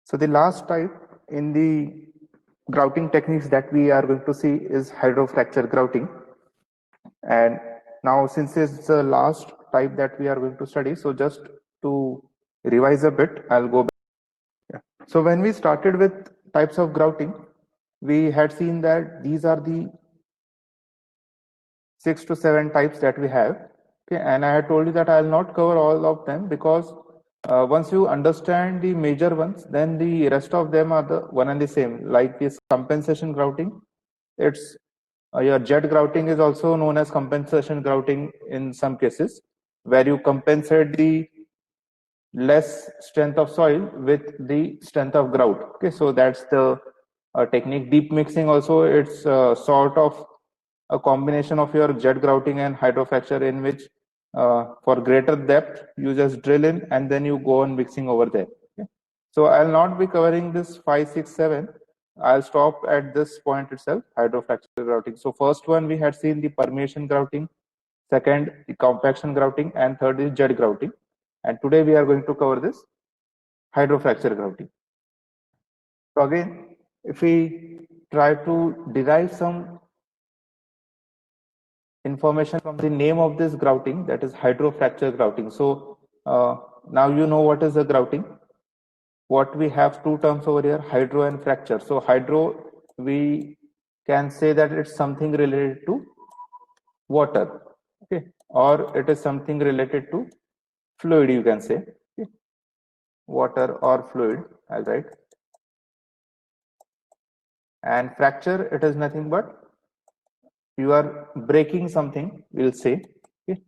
So the last type in the grouting techniques that we are going to see is hydrofracture grouting. And now, since it's the last type that we are going to study, so just to revise a bit, I'll go back. Yeah. So when we started with types of grouting, we had seen that these are the 6 to 7 types that we have. Okay, and I had told you that I'll not cover all of them because once you understand the major ones, then the rest of them are the one and the same. Like this compensation grouting, it's your jet grouting is also known as compensation grouting in some cases, where you compensate the less strength of soil with the strength of grout. Okay, so that's the technique. Deep mixing also, it's sort of a combination of your jet grouting and hydrofracture, in which for greater depth you just drill in and then you go on mixing over there. Okay? So I'll not be covering this 5, 6, 7. I'll stop at this point itself, hydrofracture grouting. So first one we had seen the permeation grouting, second the compaction grouting, and third is jet grouting. And today we are going to cover this hydrofracture grouting. So again, if we try to derive some information from the name of this grouting, that is hydrofracture grouting. So now you know what is the grouting. What we have two terms over here, hydro and fracture. So hydro, we can say that it's something related to water, okay, or it is something related to fluid, you can say, okay? Water or fluid, I'll write. And fracture, it is nothing but you are breaking something, we'll say, okay?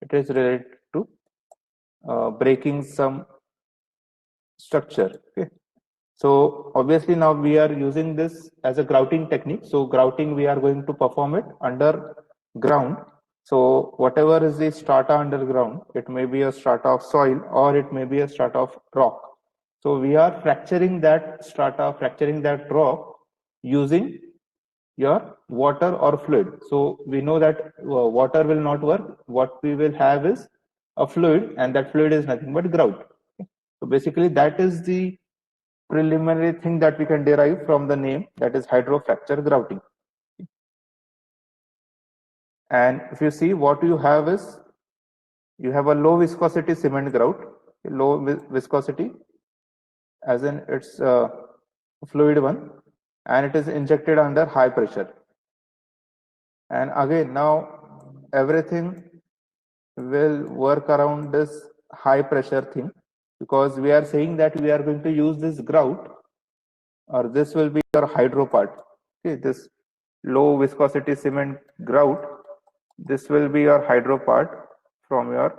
It is related to breaking some structure. Okay, so obviously now we are using this as a grouting technique. So grouting, we are going to perform it underground. So whatever is the strata underground, it may be a strata of soil or it may be a strata of rock. So we are fracturing that strata, fracturing that rock using your water or fluid. So we know that water will not work. What we will have is a fluid, and that fluid is nothing but grout. So basically that is the preliminary thing that we can derive from the name, that is hydrofracture grouting. And if you see, what you have is, you have a low viscosity cement grout, low viscosity as in it's a fluid one, and it is injected under high pressure. And again, now everything will work around this high pressure thing, because we are saying that we are going to use this grout, or this will be your hydro part. Okay, this low viscosity cement grout, this will be your hydro part from your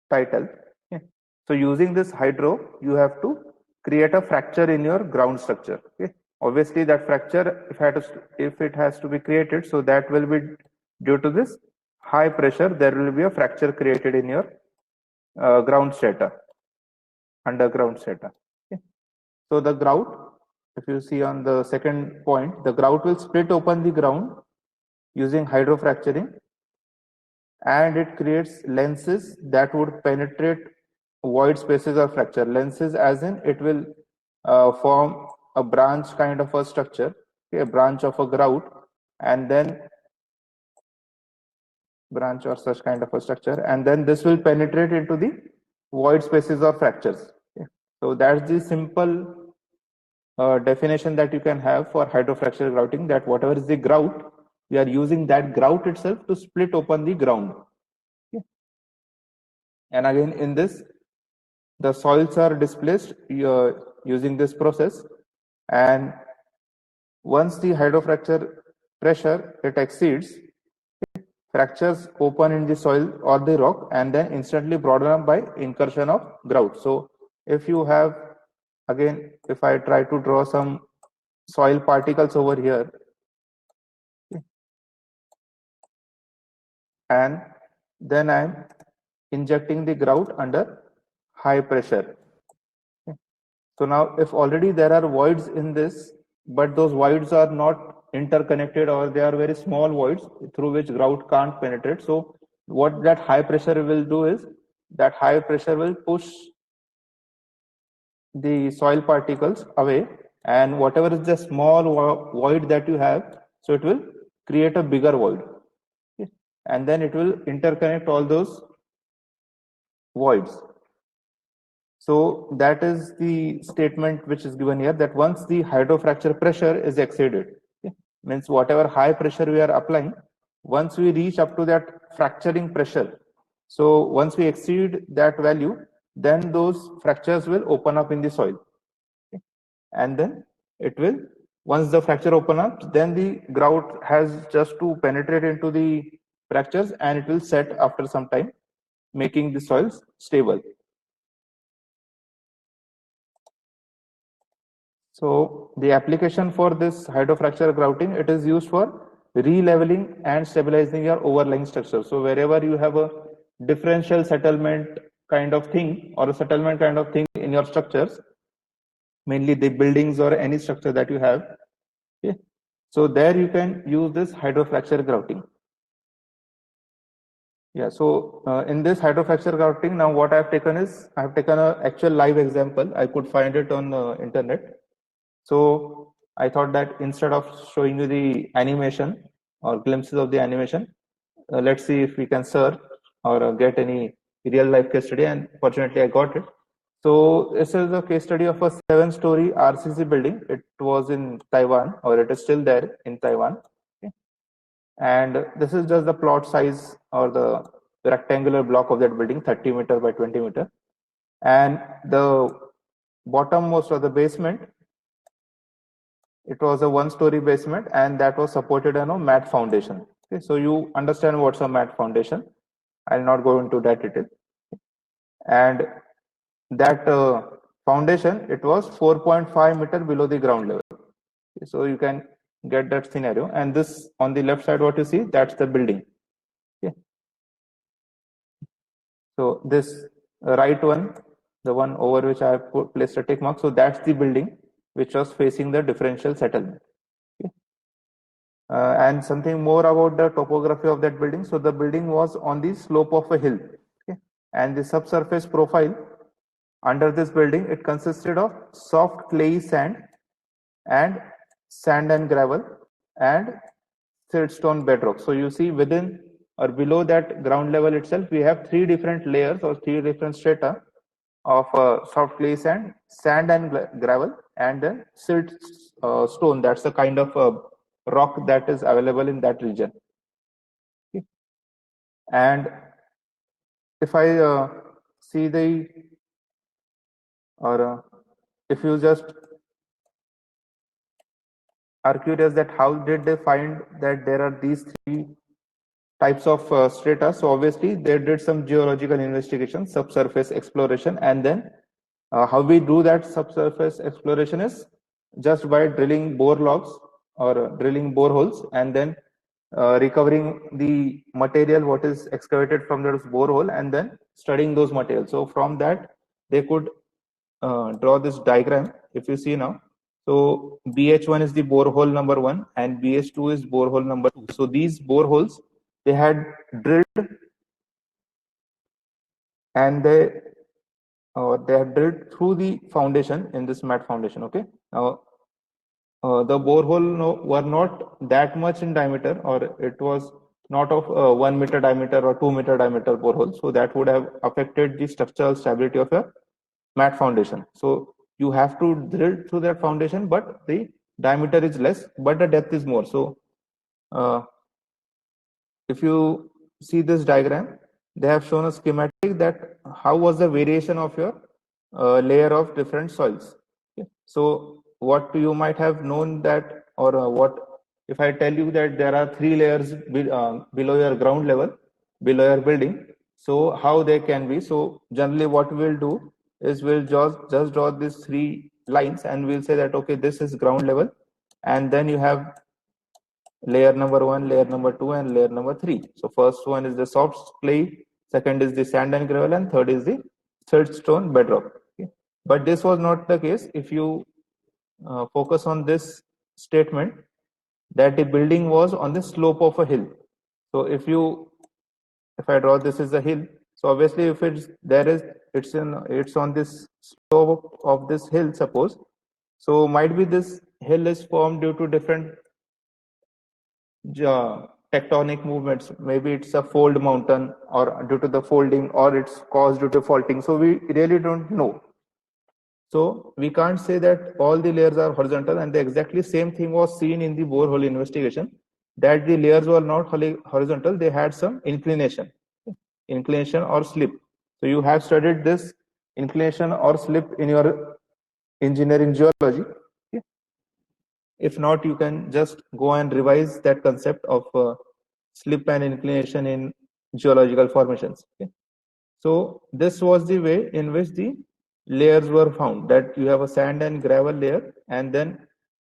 title. Okay. So using this hydro, you have to create a fracture in your ground structure. Okay. Obviously that fracture, if it has to be created, so that will be due to this high pressure, there will be a fracture created in your ground strata, underground strata. Okay. So the grout, if you see on the second point, the grout will split open the ground using hydrofracturing, and it creates lenses that would penetrate void spaces of fracture. Lenses as in it will form a branch kind of a structure, okay, a branch of a grout, and then branch or such kind of a structure, and then this will penetrate into the void spaces of fractures. Okay. So that's the simple definition that you can have for hydrofracture grouting, that whatever is the grout, we are using that grout itself to split open the ground. Okay. And again, in this, the soils are displaced using this process, and once the hydrofracture pressure it exceeds, fractures open in the soil or the rock and then instantly broaden up by incursion of grout. So if you have, again, if I try to draw some soil particles over here, okay, and then I'm injecting the grout under high pressure. Okay. So now if already there are voids in this, but those voids are not interconnected, or they are very small voids through which grout can't penetrate. So what that high pressure will do is, that high pressure will push the soil particles away, and whatever is the small void that you have, so it will create a bigger void. Okay? And then it will interconnect all those voids. So that is the statement which is given here, that once the hydrofracture pressure is exceeded, okay, means whatever high pressure we are applying, once we reach up to that fracturing pressure, so once we exceed that value, then those fractures will open up in the soil. Okay. And then it will, once the fracture open up, then the grout has just to penetrate into the fractures and it will set after some time, making the soils stable. So the application for this hydrofracture grouting, it is used for re-leveling and stabilizing your overlying structure. So wherever you have a differential settlement kind of thing or a settlement kind of thing in your structures, mainly the buildings or any structure that you have, okay, so there you can use this hydrofracture grouting. Yeah, so in this hydrofracture grouting, now what I have taken is, I have taken an actual live example. I could find it on internet. So I thought that instead of showing you the animation or glimpses of the animation, let's see if we can search or get any real life case study, and fortunately I got it. So this is a case study of a 7-story RCC building. It was in Taiwan, or it is still there in Taiwan. Okay. And this is just the plot size or the rectangular block of that building, 30 meter by 20 meter. And the bottommost of the basement, it was a 1-story basement, and that was supported on a mat foundation. Okay, so you understand what's a mat foundation. I'll not go into that detail. And that foundation, it was 4.5 meter below the ground level. Okay, so you can get that scenario. And this on the left side, what you see, that's the building. Okay. So this right one, the one over which I have placed a tick mark, so that's the building which was facing the differential settlement. Okay. And something more about the topography of that building. So the building was on the slope of a hill. Okay. And the subsurface profile under this building, it consisted of soft clayey sand and gravel and siltstone bedrock. So you see within or below that ground level itself, we have 3 different layers or 3 different strata of soft clay sand and gravel, and then silt stone. That's the kind of rock that is available in that region. Okay. And if I see the, or if you just are curious that how did they find that there are these 3 types of strata, so obviously they did some geological investigation, subsurface exploration, and then how we do that subsurface exploration is just by drilling bore logs or drilling boreholes, and then recovering the material what is excavated from those borehole, and then studying those materials. So from that they could draw this diagram. If you see now, so BH1 is the borehole number 1 and BH2 is borehole number 2. So these boreholes, they had drilled, and they have drilled through the foundation in this mat foundation. Okay. Now the borehole were not that much in diameter, or it was not of 1 meter diameter or 2 meter diameter borehole. So that would have affected the structural stability of a mat foundation. So you have to drill through that foundation, but the diameter is less, but the depth is more. So if you see this diagram, they have shown a schematic that how was the variation of your layer of different soils. Okay. So what you might have known that, or what if I tell you that there are 3 layers below your ground level, below your building, so how they can be. So generally what we'll do is we'll just draw these 3 lines, and we'll say that okay, this is ground level, and then you have layer number 1, layer number 2, and layer number 3. So first one is the soft clay, second is the sand and gravel, and third is the siltstone bedrock. Okay. But this was not the case. If you focus on this statement, that the building was on the slope of a hill. So if I draw this is a hill, so obviously if it's on this slope of this hill, suppose. So might be this hill is formed due to different tectonic movements. Maybe it's a fold mountain, or due to the folding, or it's caused due to faulting. So we really don't know. So we can't say that all the layers are horizontal, and the exactly same thing was seen in the borehole investigation, that the layers were not horizontal, they had some inclination or slip. So you have studied this inclination or slip in your engineering geology. If not, you can just go and revise that concept of slip and inclination in geological formations. So this was the way in which the layers were found, that you have a sand and gravel layer, and then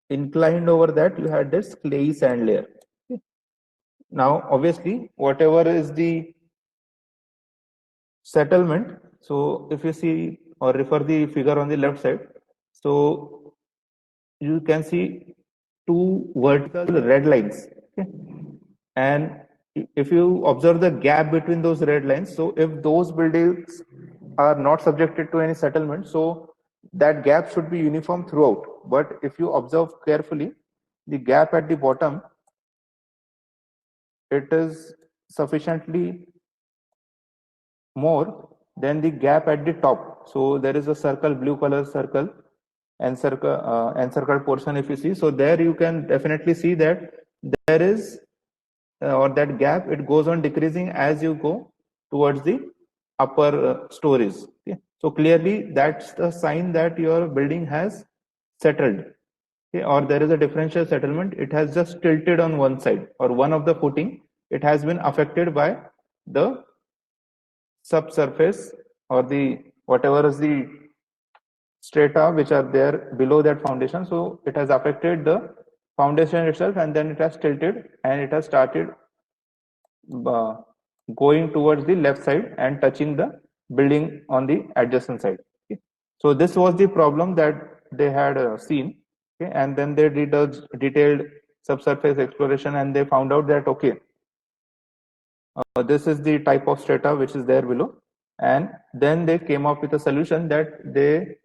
inclined over that you had this clayey sand layer. Now obviously whatever is the settlement, so if you see or refer the figure on the left side, so you can see two vertical red lines. And if you observe the gap between those red lines, so if those buildings are not subjected to any settlement, so that gap should be uniform throughout. But if you observe carefully, the gap at the bottom, it is sufficiently more than the gap at the top. So there is a circle, blue color circle, encircled portion if you see. So there you can definitely see that there is or that gap, it goes on decreasing as you go towards the upper stories. Okay? So clearly that's the sign that your building has settled, okay? Or there is a differential settlement, it has just tilted on one side, or one of the footing, it has been affected by the subsurface or the whatever is the strata which are there below that foundation. So it has affected the foundation itself, and then it has tilted and it has started going towards the left side and touching the building on the adjacent side. Okay. So this was the problem that they had seen. Okay. And then they did a detailed subsurface exploration, and they found out that okay, this is the type of strata which is there below. And then they came up with a solution that they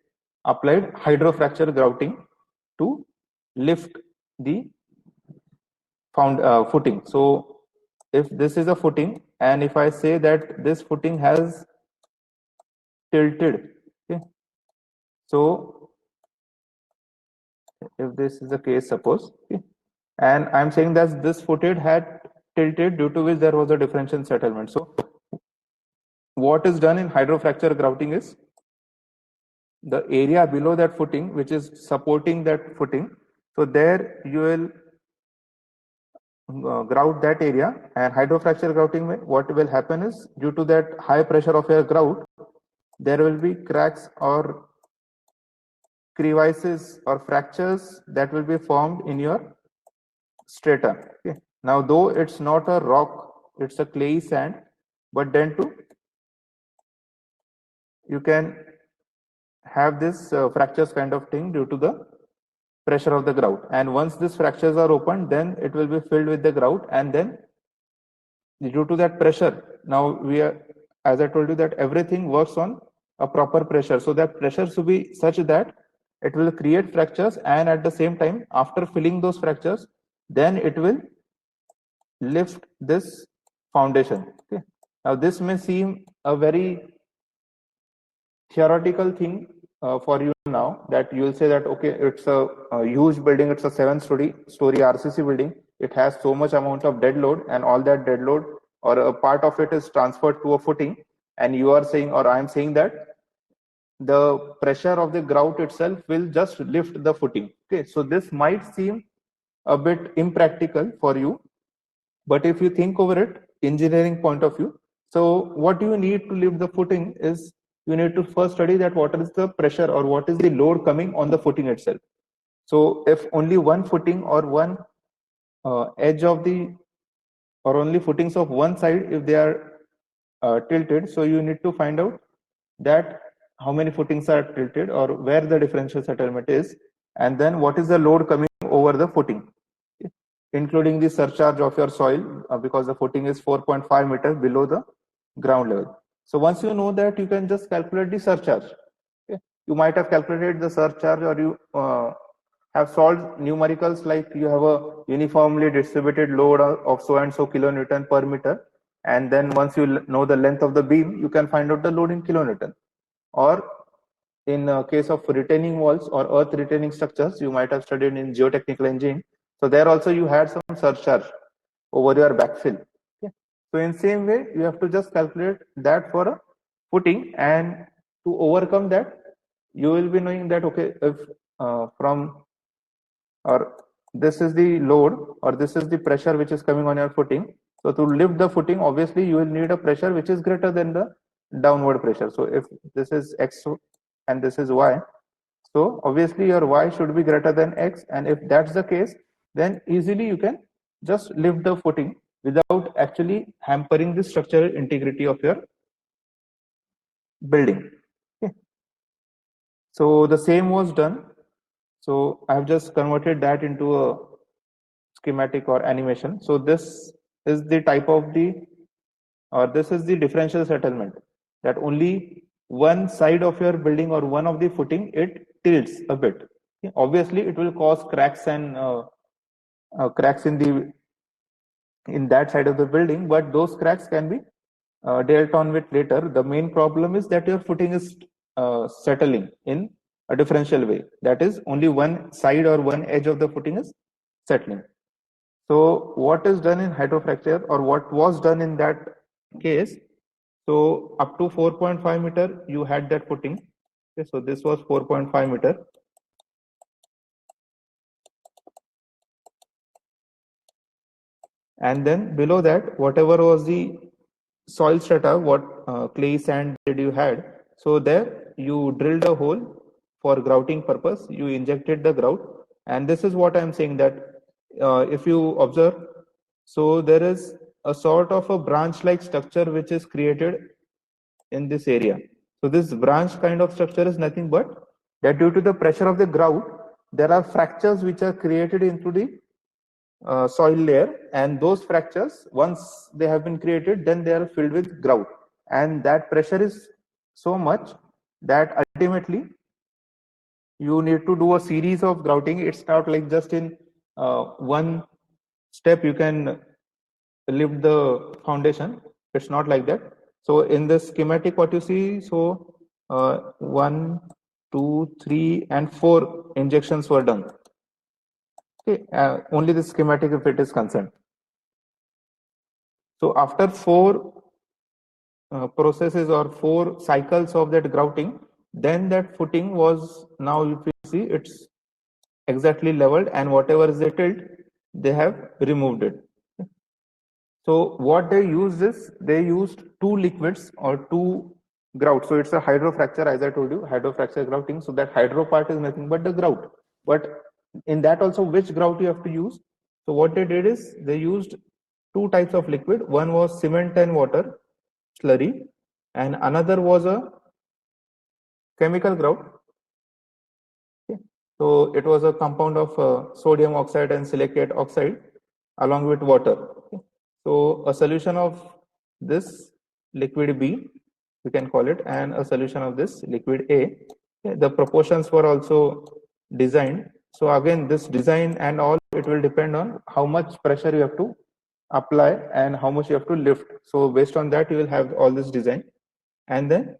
applied hydrofracture grouting to lift the footing. So if this is a footing, and if I say that this footing has tilted, okay, so if this is the case, suppose, okay, and I'm saying that this footing had tilted, due to which there was a differential settlement. So what is done in hydrofracture grouting is the area below that footing which is supporting that footing, so there you will grout that area. And hydrofracture grouting, what will happen is, due to that high pressure of your grout, there will be cracks or crevices or fractures that will be formed in your strata. Okay. Now though it's not a rock, it's a clayey sand, but then too you can have this fractures kind of thing due to the pressure of the grout. And once these fractures are opened, then it will be filled with the grout, and then due to that pressure, now we are, as I told you, that everything works on a proper pressure. So that pressure should be such that it will create fractures, and at the same time, after filling those fractures, then it will lift this foundation. Okay. Now this may seem a very theoretical thing for you now, that you will say that okay, it's a huge building, it's a 7-story RCC building, it has so much amount of dead load, and all that dead load or a part of it is transferred to a footing, and you are saying, or I am saying, that the pressure of the grout itself will just lift the footing. Okay, so this might seem a bit impractical for you, but if you think over it, engineering point of view, so what you need to lift the footing is, you need to first study that what is the pressure or what is the load coming on the footing itself. So if only one footing or one edge of the, or only footings of one side, if they are tilted, so you need to find out that how many footings are tilted, or where the differential settlement is, and then what is the load coming over the footing, including the surcharge of your soil, because the footing is 4.5 meters below the ground level. So once you know that, you can just calculate the surcharge. Okay. You might have calculated the surcharge, or you have solved numericals like you have a uniformly distributed load of so and so kilonewton per meter, and then once you know the length of the beam, you can find out the load in kilonewton. Or in case of retaining walls or earth retaining structures, you might have studied in geotechnical engineering. So there also you had some surcharge over your backfill. Okay. So in same way, you have to just calculate that for a footing, and to overcome that, you will be knowing that, okay, if from, or this is the load, or this is the pressure which is coming on your footing. So to lift the footing, obviously you will need a pressure which is greater than the downward pressure. So if this is X and this is Y, so obviously your Y should be greater than X, and if that's the case, then easily you can just lift the footing without actually hampering the structural integrity of your building. Okay. So the same was done. So I have just converted that into a schematic or animation. So this is the type of this is the differential settlement, that only one side of your building or one of the footing, it tilts a bit. Okay. Obviously, it will cause cracks and cracks in that side of the building, but those cracks can be dealt on with later. The main problem is that your footing is settling in a differential way. That is, only one side or one edge of the footing is settling. So what is done in hydrofracture, or what was done in that case? So up to 4.5 meter, you had that footing. Okay, so this was 4.5 meter. And then below that, whatever was the soil strata, what clay, sand did you had, so there you drilled a hole for grouting purpose, you injected the grout. And this is what I'm saying, that if you observe, so there is a sort of a branch like structure which is created in this area. So this branch kind of structure is nothing but that due to the pressure of the grout, there are fractures which are created into the soil layer, and those fractures, once they have been created, then they are filled with grout, and that pressure is so much that ultimately you need to do a series of grouting. It's not like just in one step you can lift the foundation. It's not like that. So in this schematic, what you see, so 1, 2, 3, and 4 injections were done. Okay, only the schematic if it is concerned. So after 4 processes or 4 cycles of that grouting, then that footing was, now if you see, it's exactly leveled, and whatever is the tilt, they have removed it. So what they used is, they used 2 liquids or 2 grout. So it's a hydrofracture, as I told you, hydrofracture grouting. So that hydro part is nothing but the grout. But in that also, which grout you have to use? So what they did is, they used 2 types of liquid. One was cement and water slurry, and another was a chemical grout. Okay. So it was a compound of sodium oxide and silicate oxide along with water. Okay. So a solution of this liquid B, we can call it, and a solution of this liquid A. Okay. The proportions were also designed. So again, this design and all, it will depend on how much pressure you have to apply and how much you have to lift. So based on that, you will have all this design. And then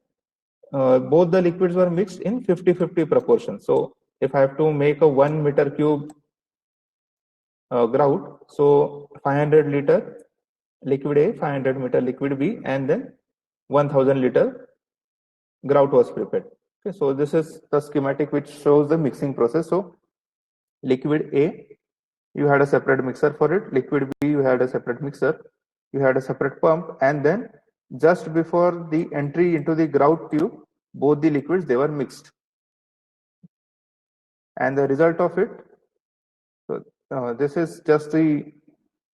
both the liquids were mixed in 50-50 proportion. So if I have to make a 1 meter cube grout, so 500 liter liquid A, 500 meter liquid B, and then 1000 liter grout was prepared. Okay, so this is the schematic which shows the mixing process. So liquid A, you had a separate mixer for it. Liquid B, you had a separate mixer. You had a separate pump, and then just before the entry into the grout tube, both the liquids, they were mixed. And the result of it, so this is just the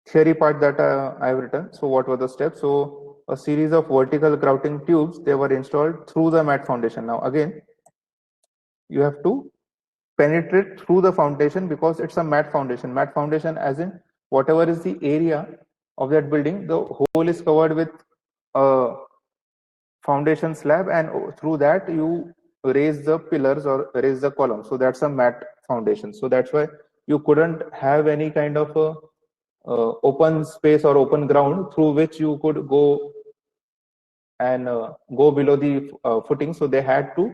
theory part that I have written. So what were the steps? So a series of vertical grouting tubes, they were installed through the mat foundation. Now again, you have to penetrate through the foundation because it's a mat foundation. Mat foundation as in whatever is the area of that building, the whole is covered with foundation slab, and through that you raise the pillars or raise the column. So that's a mat foundation. So that's why you couldn't have any kind of a open space or open ground through which you could go and go below the footing. So they had to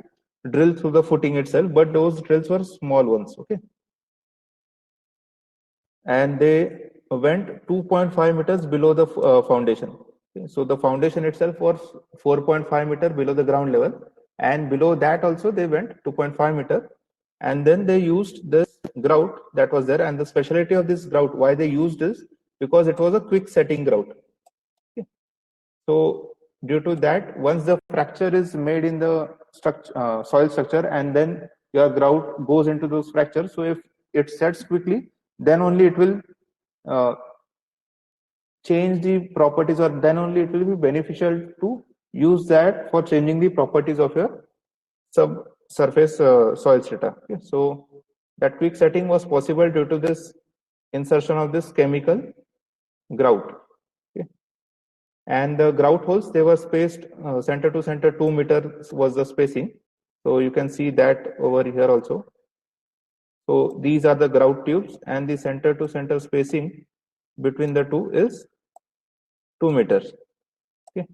drill through the footing itself, but those drills were small ones. Okay. And they went 2.5 meters below the foundation. Okay. So the foundation itself was 4.5 meter below the ground level, and below that also they went 2.5 meter, and then they used this grout that was there. And the specialty of this grout, why they used this, because it was a quick setting grout. Okay. So due to that, once the fracture is made in the structure, soil structure, and then your grout goes into those fractures, so if it sets quickly, then only it will uh, change the properties, or then only it will be beneficial to use that for changing the properties of your subsurface soil strata. Okay. So that quick setting was possible due to this insertion of this chemical grout. Okay. And the grout holes, they were spaced center to center 2 meters was the spacing. So you can see that over here also. So these are the grout tubes, and the center to center spacing between the two is 2 meters. Okay.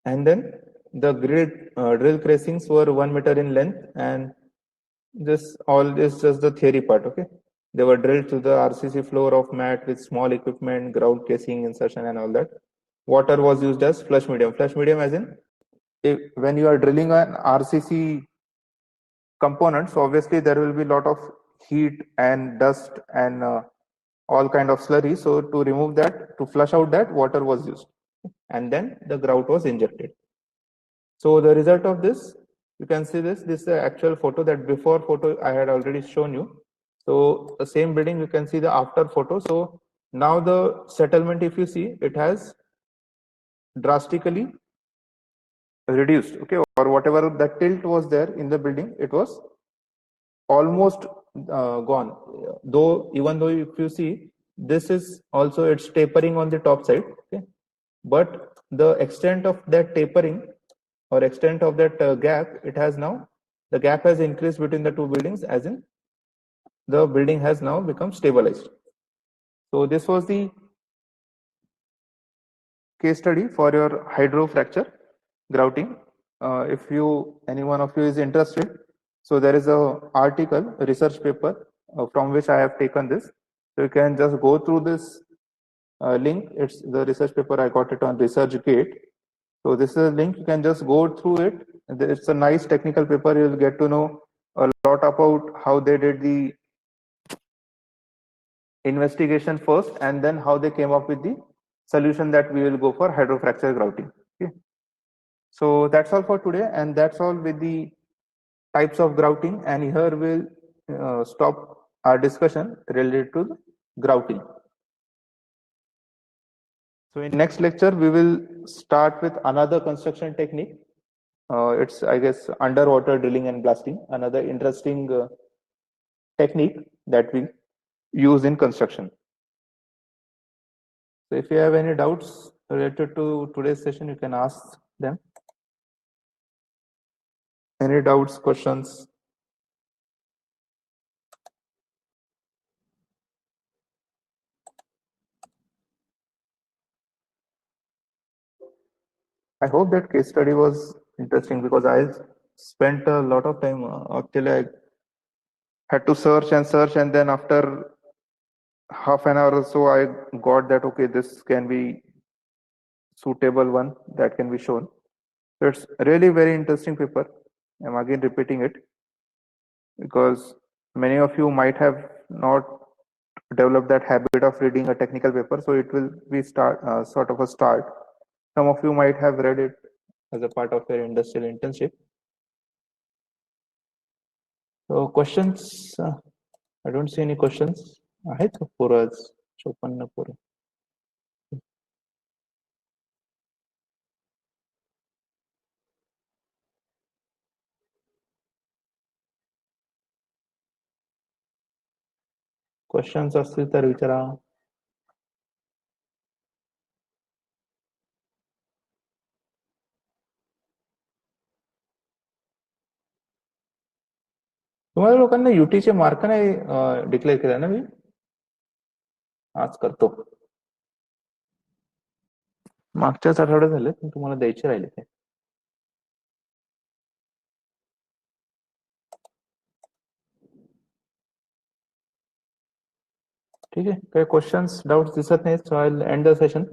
And then the drill casings were 1 meter in length, and this all is just the theory part. Okay. They were drilled to the RCC floor of mat with small equipment, grout casing insertion, and all that. Water was used as flush medium. Flush medium as in, when you are drilling an RCC component, so obviously there will be a lot of heat and dust and all kind of slurry. So to remove that, to flush out that, water was used, and then the grout was injected. So the result of this, you can see this. This is the actual photo. That before photo I had already shown you. So the same building, you can see the after photo. So now the settlement, if you see, it has drastically reduced. Okay, or whatever the tilt was there in the building, it was almost gone. Though, even though if you see, this is also, it's tapering on the top side. Okay, but the extent of that tapering or extent of that gap, it has now, the gap has increased between the two buildings, as in the building has now become stabilized. So this was the case study for your hydro fracture grouting. If you, any one of you is interested, so there is a article, a research paper from which I have taken this. So you can just go through this link. It's the research paper. I got it on ResearchGate. So this is a link. You can just go through it. It's a nice technical paper. You'll get to know a lot about how they did the investigation first, and then how they came up with the solution that we will go for hydrofracture grouting. Okay. So that's all for today, and that's all with the types of grouting. And here we'll stop our discussion related to the grouting. So in next lecture, we will start with another construction technique. It's, I guess, underwater drilling and blasting, another interesting technique that we use in construction. So if you have any doubts related to today's session, you can ask them. Any doubts, questions? I hope that case study was interesting, because I spent a lot of time actually. I had to search and search, and then after half an hour or so, I got that okay, this can be suitable one that can be shown. So it's really very interesting paper. I'm again repeating it because many of you might have not developed that habit of reading a technical paper, so it will be sort of a start. Some of you might have read it as a part of your industrial internship. So questions? I don't see any questions. आहेत का पोरं आज 54 पोरं? Questions असतील तर विचारा. तुम्हाला लोकांना युटीचे मार्क नाही डिक्लेअर केले ना मी आज करतो. मागच्याच आठवड्यात झाले पण तुम्हाला द्यायचे राहिले ते. ठीक आहे, काही क्वेश्चन्स डाऊट दिसत नाहीत, सो आय एंड द सेशन.